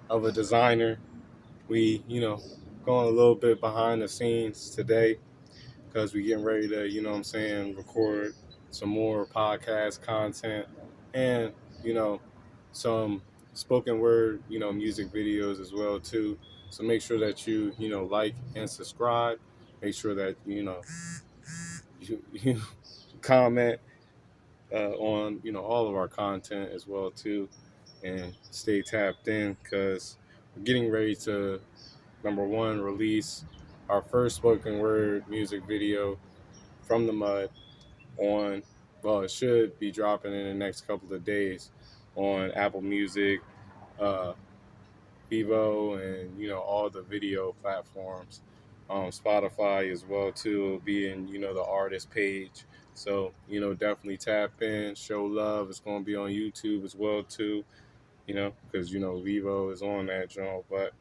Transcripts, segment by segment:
of a designer. We, going a little bit behind the scenes today because we getting ready to, record some more podcast content and, you know, some spoken word, music videos as well too. So make sure that you like and subscribe. Make sure that, you comment on, all of our content as well too, and stay tapped in because we're getting ready to, number one, release our first spoken word music video from the mud on, well, it should be dropping in the next couple of days on Apple Music, uh, Vivo, and all the video platforms. Spotify as well too will be in the artist page. So definitely tap in, show love. It's going to be on YouTube as well too. Because Vivo is on that joint. But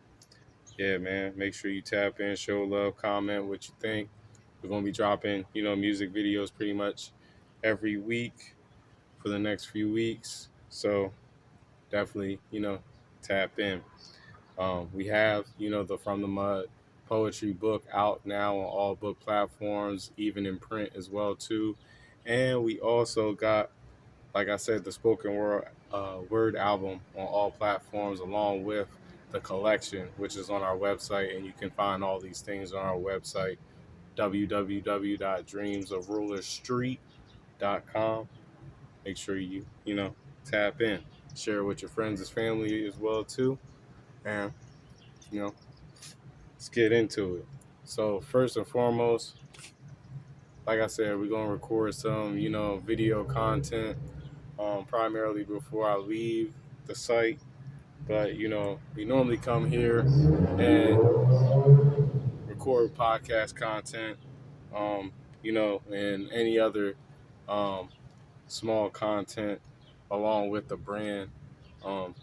yeah, man, make sure you tap in, show love, comment what you think. We're gonna be dropping music videos pretty much every week for the next few weeks. So definitely tap in. We have, the From the Mud poetry book out now on all book platforms, even in print as well too. And we also got, like I said, the spoken word album on all platforms, along with the collection, which is on our website, and you can find all these things on our website, www.dreamsofrulerstreet.com. Make sure you tap in, share it with your friends and family as well too, and you know let's get into it. So first and foremost, like I said, we're gonna record some video content, primarily before I leave the site. But we normally come here and record podcast content, and any other um, small content along with the brand. Um,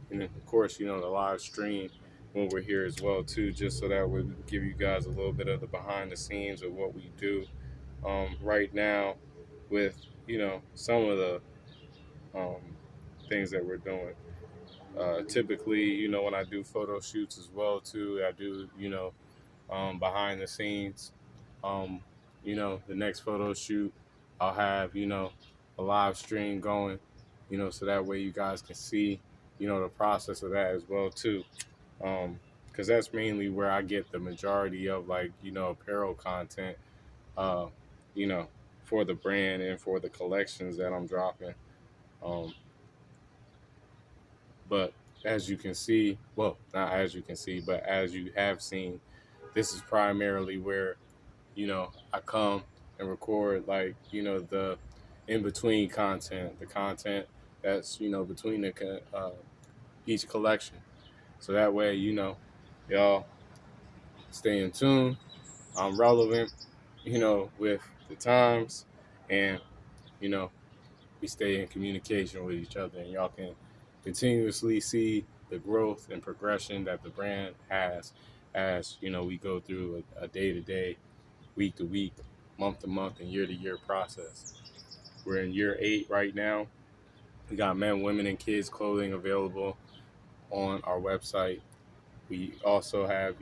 and then, of course, the live stream when we're here as well too, just so that we can give you guys a little bit of the behind the scenes of what we do right now with some of the um, things that we're doing. Typically, when I do photo shoots as well too, I do behind the scenes. Um, the next photo shoot, I'll have a live stream going, so that way you guys can see the process of that as well too. Because that's mainly where I get the majority of like apparel content, uh, you know, for the brand and for the collections that I'm dropping. Um, but as you can see, well, not as you can see, but as you have seen, this is primarily where I come and record like the in between content, the content that's between each collection, so that way y'all stay in tune. I'm relevant, with the times, and you know we stay in communication with each other, and y'all can continuously see the growth and progression that the brand has as we go through a day to day, week to week, month to month, and year to year process. We're in year 8 right now. We got men, women, and kids clothing available on our website. We also have,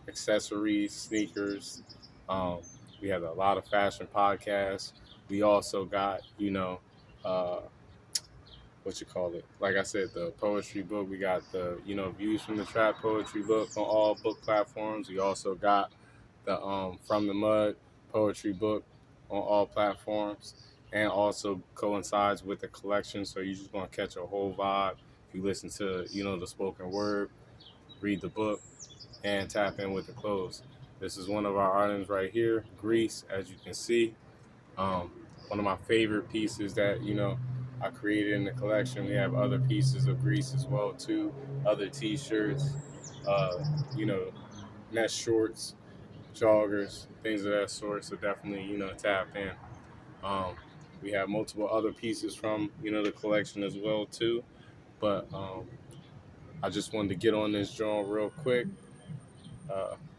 accessories, sneakers. Um, we have a lot of fashion podcasts. We also got, uh, what you call it? Like I said, the poetry book. We got the, views from the trap poetry book on all book platforms. We also got the From the Mud poetry book on all platforms, and also coincides with the collection. So you're just gonna catch a whole vibe if you listen to the spoken word, read the book, and tap in with the clothes. This is one of our items right here, Grease, as you can see. Um, One of my favorite pieces that I created in the collection. We have other pieces of Grease as well too, other T-shirts, uh, you know, mesh shorts, joggers, things of that sort. So definitely tap in. Um, we have multiple other pieces from the collection as well too. But I just wanted to get on this joint real quick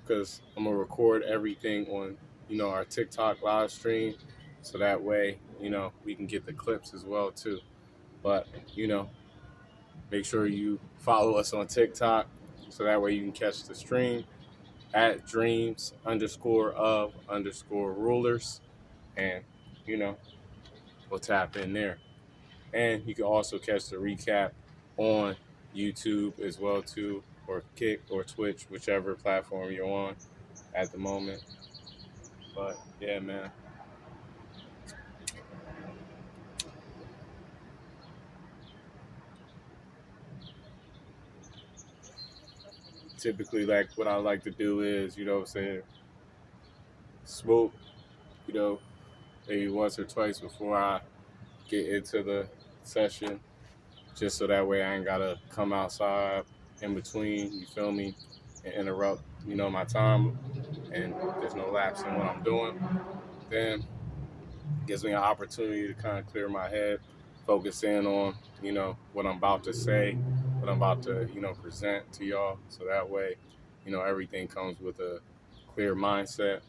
because I'm gonna record everything on our TikTok live stream, so that way we can get the clips as well too. But you know, Make sure you follow us on TikTok so that way you can catch the stream at dreams underscore of underscore rulers. And, you know, we'll tap in there. And you can also catch the recap on YouTube as well too, or Kick or Twitch, whichever platform you're on at the moment. But yeah, man. Typically, like what I like to do is, you know what I'm saying, smoke, you know, maybe once or twice before I get into the session, just so that way I ain't gotta come outside in between, you feel me, and interrupt, you know, my time, and there's no lapse in what I'm doing. Then gives me an opportunity to kind of clear my head, focus in on, you know, what I'm about to say, what I'm about to, you know, present to y'all. So that way, you know, everything comes with a clear mindset,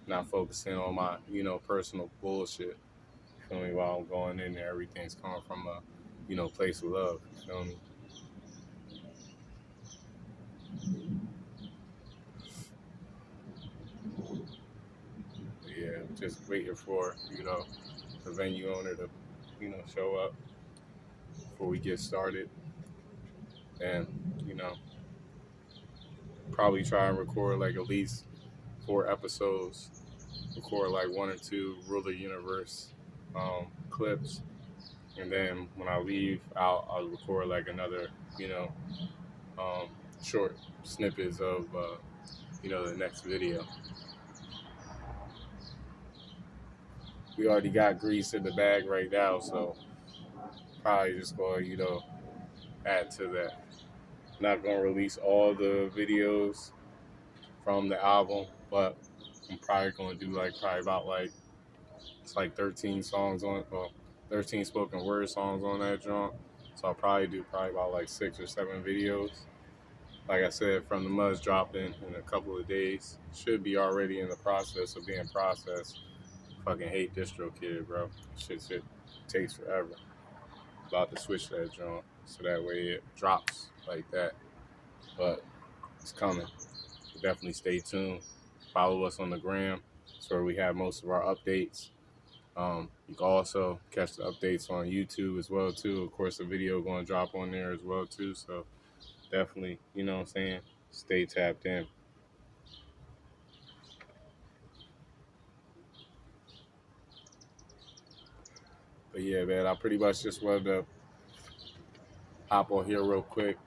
not focusing on my, you know, personal bullshit. You feel me? While I'm going in there, everything's coming from a, you know, place of love. You feel me? But yeah, just waiting for, you know, the venue owner to, you know, show up before we get started. And, you know, probably try and record like at least 4 episodes, record like 1 or 2 Ruler Universe clips, and then when I leave, I'll record like another, you know, um, short snippets of, you know, the next video. We already got grease in the bag right now, so probably just going, you know, add to that. Not gonna release all the videos from the album, but I'm probably gonna do like probably about like it's like 13 songs on, well, 13 spoken word songs on that joint. So I'll probably do probably about like 6 or 7 videos. Like I said, from the Mud's dropping in a couple of days. Should be already in the process of being processed. Fucking hate DistroKid, bro. Shit takes forever. About to switch that joint so that way it drops like that. But it's coming. So definitely stay tuned. Follow us on the gram. That's where we have most of our updates. You can also catch the updates on YouTube as well too. Of course, the video going to drop on there as well too. So definitely, you know what I'm saying, stay tapped in. But yeah, man, I pretty much just wanted to hop on here real quick,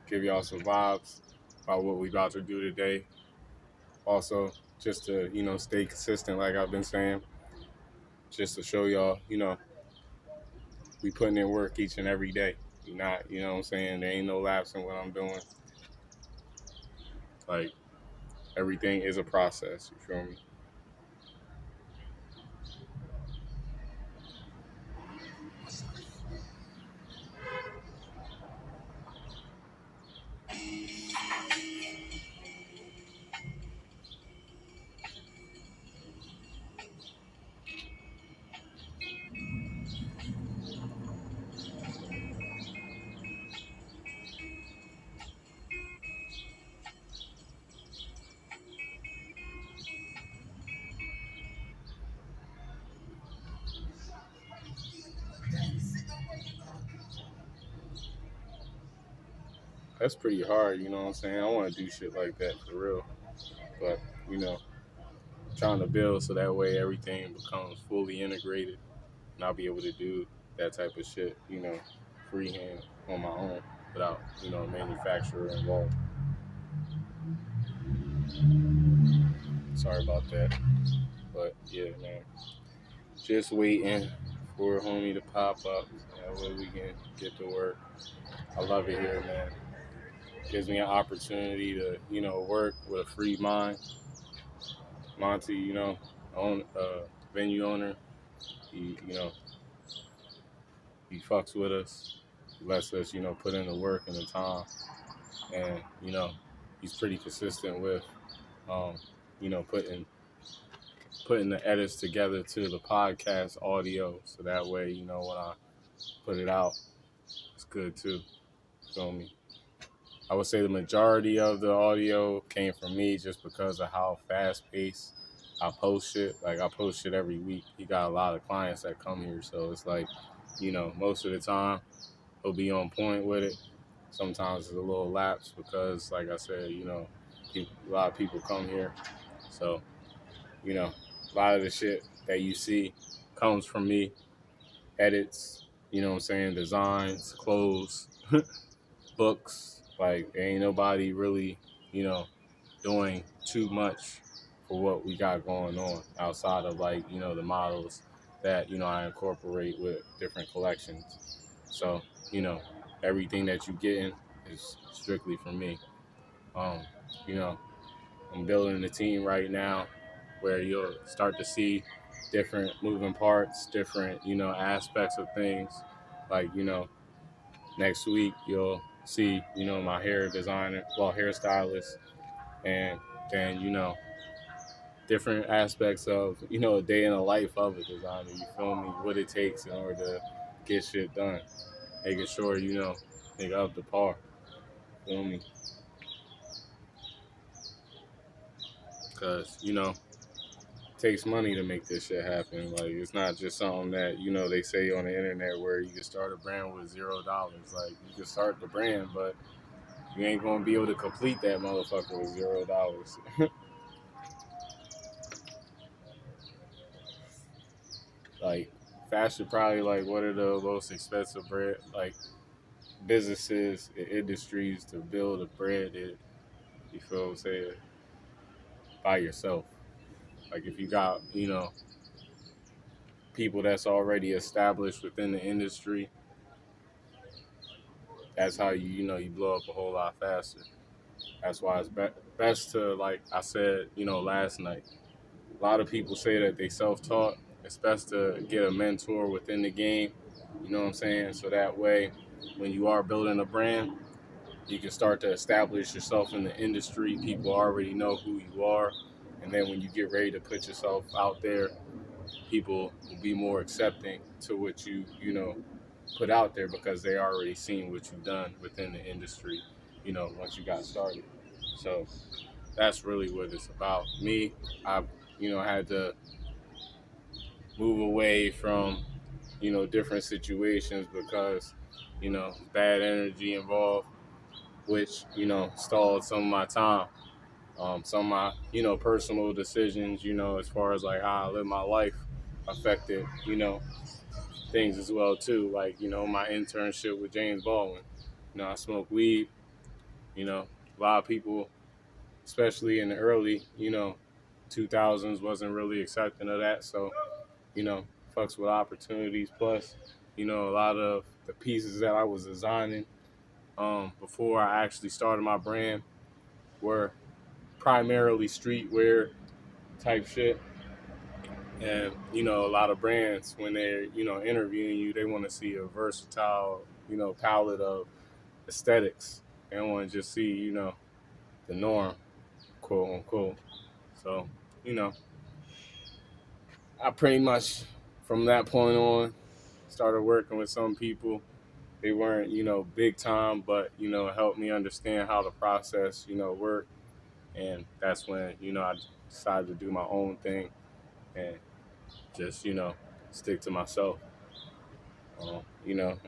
give y'all some vibes about what we about to do today. Also, just to, you know, stay consistent, like I've been saying, just to show y'all, you know, we putting in work each and every day. You not, you know what I'm saying, there ain't no lapse in what I'm doing. Like everything is a process. You feel me? That's pretty hard, you know what I'm saying? I want to do shit like that for real. But, you know, trying to build so that way everything becomes fully integrated and I'll be able to do that type of shit, you know, freehand on my own without, you know, a manufacturer involved. Sorry about that. But yeah, man. Just waiting for a homie to pop up. That way we can get to work. I love it here, man. Gives me an opportunity to, you know, work with a free mind. Monty, you know, venue owner, you know, he fucks with us. He lets us, you know, put in the work and the time. And, you know, he's pretty consistent with, um, you know, putting the edits together to the podcast audio. So that way, you know, when I put it out, it's good too. Feel me? I would say the majority of the audio came from me just because of how fast paced I post shit. Like I post shit every week. You got a lot of clients that come here, so it's like, most of the time he'll be on point with it. Sometimes it's a little lapse because, like I said, a lot of people come here, so you know, a lot of the shit that you see comes from me. Edits, what I'm saying, designs, clothes, books. Like, ain't nobody really, you know, doing too much for what we got going on outside of like, the models that, I incorporate with different collections. So, you know, everything that you getting is strictly from me. Um, you know, I'm building a team right now where you'll start to see different moving parts, different, aspects of things. Like, next week you'll see, my hair designer, well, hairstylist, and then, different aspects of, a day in the life of a designer. You feel me? What it takes in order to get shit done. Making sure, nigga up to par. Feel me? Because, it takes money to make this shit happen. Like, it's not just something that, they say on the internet where you can start a brand with $0. Like, you can start the brand, but you ain't gonna be able to complete that motherfucker with $0. Like, fashion probably like one of the most expensive bread, like businesses and industries to build a brand in. You feel what I'm saying? By yourself. Like if you got, people that's already established within the industry, that's how you blow up a whole lot faster. That's why it's best to, like I said, last night. A lot of people say that they self-taught. It's best to get a mentor within the game. You know what I'm saying? So that way, when you are building a brand, you can start to establish yourself in the industry. People already know who you are. And then when you get ready to put yourself out there, people will be more accepting to what you put out there because they already seen what you've done within the industry, once you got started. So that's really what it's about. Me, I've, had to move away from, different situations because, bad energy involved, which, stalled some of my time. Some of my, personal decisions, as far as like how I live my life affected, things as well too. Like, my internship with James Baldwin. I smoke weed, a lot of people, especially in the early, 2000s wasn't really accepting of that. So, you know, fucks with opportunities. Plus, a lot of the pieces that I was designing before I actually started my brand were primarily streetwear type shit. And, a lot of brands, when they're, interviewing you, they want to see a versatile, palette of aesthetics. They don't want to just see, the norm, quote unquote. So, you know, I pretty much, from that point on, started working with some people. They weren't, big time, but, helped me understand how the process, worked. And that's when, I decided to do my own thing and just, stick to myself.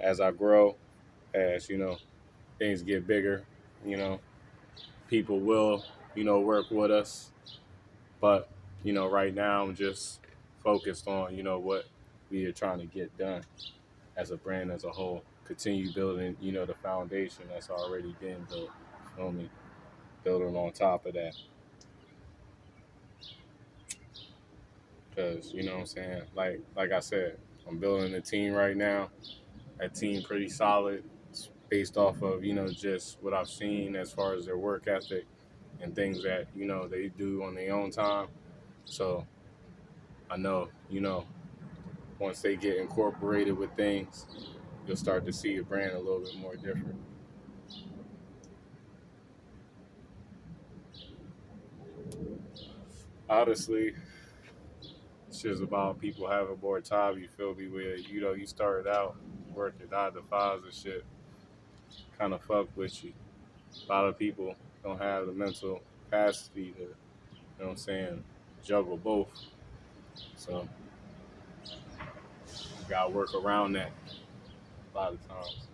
As I grow, as, things get bigger, you know, people will, work with us. But, right now I'm just focused on, what we are trying to get done as a brand as a whole. Continue building, the foundation that's already been built. Feel me? Building on top of that. Because, what I'm saying? Like I said, I'm building a team right now. That team pretty solid. It's based off of, just what I've seen as far as their work ethic and things that, they do on their own time. So I know, once they get incorporated with things, you'll start to see the brand a little bit more different. Honestly, it's just about people having more time. You feel me? Where you started out working 9 to 5s and shit, kind of fuck with you. A lot of people don't have the mental capacity to, you know what I'm saying, juggle both. So you gotta work around that a lot of times.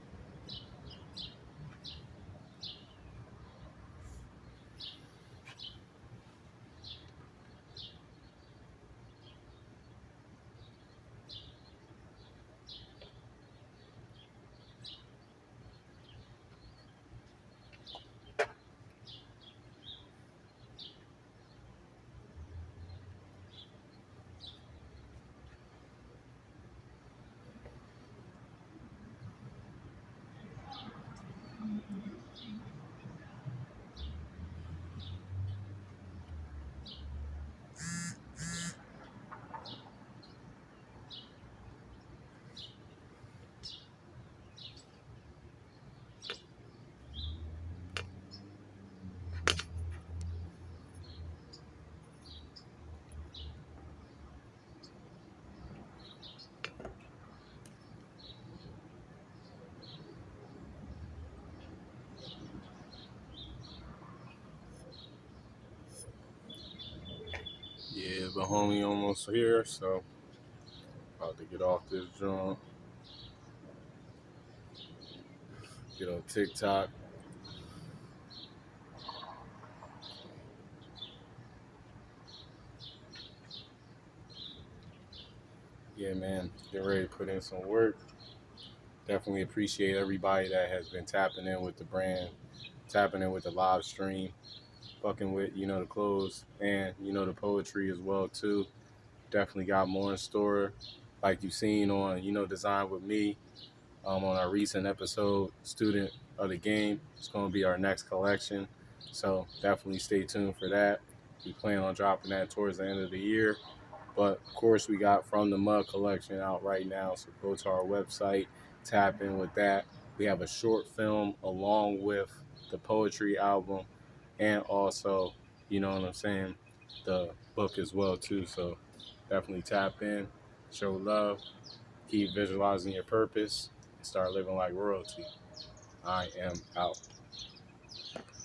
Yeah, but homie almost here, so about to get off this joint, get on TikTok. Yeah, man, get ready to put in some work. Definitely appreciate everybody that has been tapping in with the brand, tapping in with the live stream, fucking with, you know, the clothes and, you know, the poetry as well too. Definitely got more in store. Like you've seen on, you know, Design with Me, on our recent episode, Student of the Game. It's going to be our next collection. So definitely stay tuned for that. We plan on dropping that towards the end of the year. But of course, we got From the Mud collection out right now. So go to our website, tap in with that. We have a short film along with the poetry album and also, you know what I'm saying, the book as well too. So definitely tap in, show love, keep visualizing your purpose, and start living like royalty. I am out.